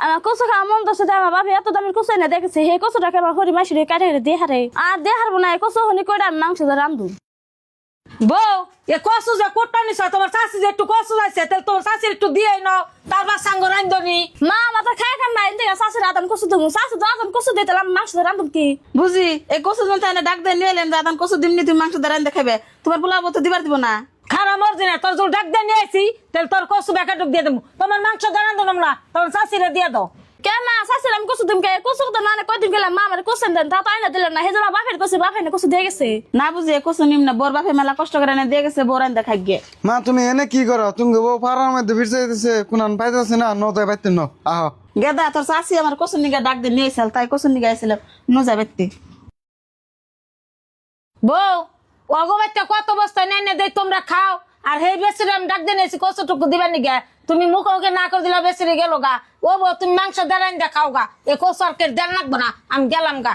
আমার কচু খাওয়া মন তো আমার বাপে এত দামের কচু এনে দেখেছে সেই কচুটাকে আমার হরি মাসি কাটে দিয়ে হারে আর দিয়ে হারবো না কচু হনি করে আমি মাংস রান্ধু বউ এ কসু যে কোটটা নিছ তোমার শাশি যে একটু কসু যাইছে তাহলে তোমার শাশির একটু দিয়ে নাও তারপর সাঙ্গ রান্ধনি মা আমার তো খাই খান না এন থেকে শাশুড়ি আদান কচু দেবো শাশু তো আদান কচু দিতে মাংস রান্ধুম কি বুঝি এই কচু জন তাই ডাক দিয়ে নিয়ে এলেন যে আদান কচু দিমনি তুমি মাংস দাঁড়ান দেখাবে তোমার পোলাবো তো দিবার দিব না খারাপ মর্জি না তোর জোর ডাক দিয়ে নিয়ে আসি তাহলে তোর কসু বেকা ডুব দিয়ে দেবো তোমার মাংস দাঁড়ান দিলাম না তোমার শাশিরে দিয়ে দাও কে মা শাশুড়ি আমি কচু দিম কে কচু তো না কদিন গেলাম মা আমার কচু দেন তা তো আইনা দিলেন না সেই জন্য বাপের কচু বাপে না কচু দিয়ে গেছে না বুঝি এই কচু নিম না বোর বাপে মেলা কষ্ট করে এনে দিয়ে গেছে বোর আইন দেখাই গে মা তুমি এনে কি করো তুমি বউ পাড়ার মধ্যে ভিড় দিছে কোনান পাইতেছে না নতায় পাইতে ন আহ গেদা তোর শাশি আমার কচু নিগা ডাক দিয়ে নিয়ে আইসাল তাই কচু নিগা আইছিল নজা ব্যক্তি বউ অগবাইতে কত বস্তা নেনে দেই তোমরা খাও আর হেই বেশিরে আমি ডাক দিয়ে নিয়েছি কষ্টটুকু দিবার নিগে তুমি মুখ ওকে না করে দিলা বেশিরে গেল গা ও বউ তুমি মাংস দাঁড়াইন দেখাও গা এ কষ্ট আর দেন লাগবো না আমি গেলাম গা